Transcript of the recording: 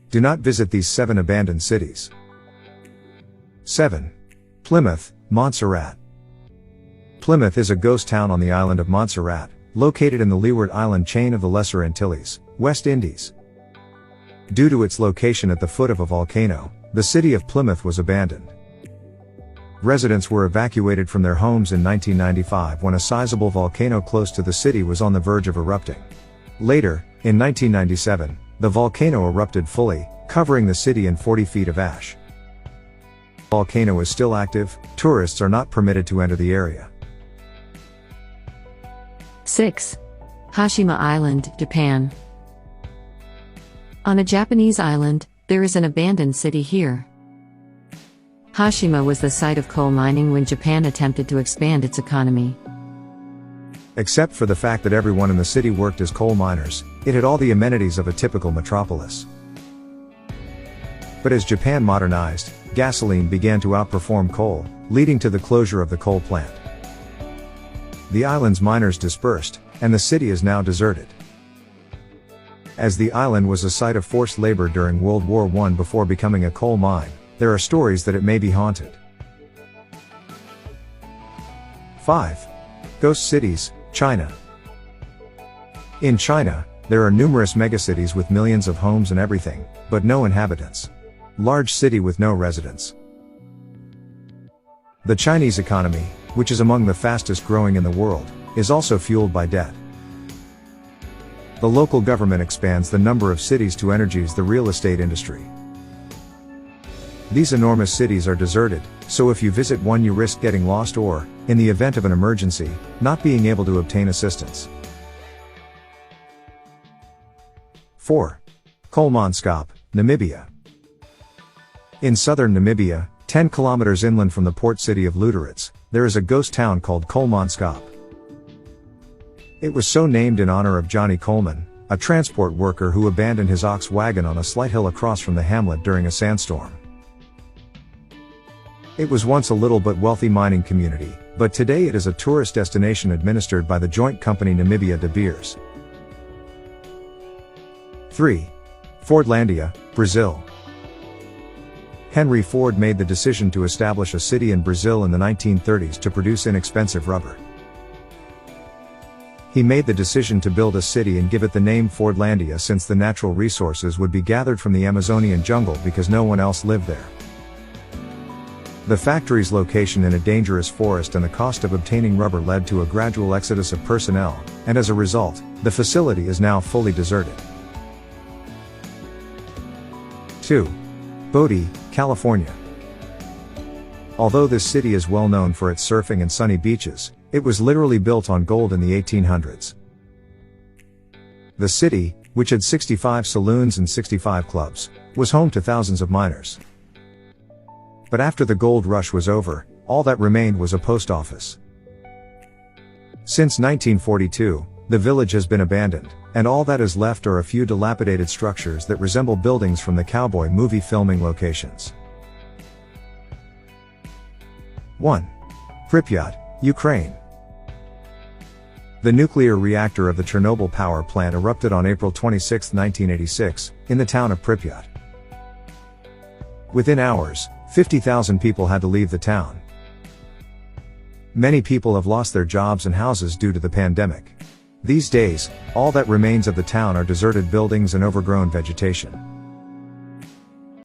Do not visit these 7 abandoned cities. 7. Plymouth, Montserrat. Plymouth is a ghost town on the island of Montserrat, located in the Leeward Island chain of the Lesser Antilles, West Indies. Due to its location at the foot of a volcano, the city of Plymouth was abandoned. Residents were evacuated from their homes in 1995 when a sizable volcano close to the city was on the verge of erupting. Later, in 1997, the volcano erupted fully, covering the city in 40 feet of ash. The volcano is still active, tourists are not permitted to enter the area. 6. Hashima Island, Japan. On a Japanese island, there is an abandoned city here. Hashima was the site of coal mining when Japan attempted to expand its economy. Except for the fact that everyone in the city worked as coal miners, it had all the amenities of a typical metropolis. But as Japan modernized, gasoline began to outperform coal, leading to the closure of the coal plant. The island's miners dispersed, and the city is now deserted. As the island was a site of forced labor during World War I before becoming a coal mine, there are stories that it may be haunted. 5. Ghost cities, China. In China, there are numerous megacities with millions of homes and everything, but no inhabitants. Large city with no residents. The Chinese economy, which is among the fastest growing in the world, is also fueled by debt. The local government expands the number of cities to energize the real estate industry. These enormous cities are deserted, so if you visit one you risk getting lost or, in the event of an emergency, not being able to obtain assistance. 4. Kolmonskop, Namibia. In southern Namibia, 10 kilometers inland from the port city of Lüderitz, there is a ghost town called Kolmonskop. It was so named in honor of Johnny Coleman, a transport worker who abandoned his ox wagon on a slight hill across from the hamlet during a sandstorm. It was once a little but wealthy mining community, but today it is a tourist destination administered by the joint company Namibia De Beers. 3. Fordlandia, Brazil. Henry Ford made the decision to establish a city in Brazil in the 1930s to produce inexpensive rubber. He made the decision to build a city and give it the name Fordlandia since the natural resources would be gathered from the Amazonian jungle because no one else lived there. The factory's location in a dangerous forest and the cost of obtaining rubber led to a gradual exodus of personnel, and as a result, the facility is now fully deserted. 2. Bodie, California. Although this city is well known for its surfing and sunny beaches, it was literally built on gold in the 1800s. The city, which had 65 saloons and 65 clubs, was home to thousands of miners. But after the gold rush was over, all that remained was a post office. Since 1942, the village has been abandoned, and all that is left are a few dilapidated structures that resemble buildings from the cowboy movie filming locations. 1. Pripyat, Ukraine. The nuclear reactor of the Chernobyl power plant erupted on April 26, 1986, in the town of Pripyat. Within hours, 50,000 people had to leave the town. Many people have lost their jobs and houses due to the pandemic. These days, all that remains of the town are deserted buildings and overgrown vegetation.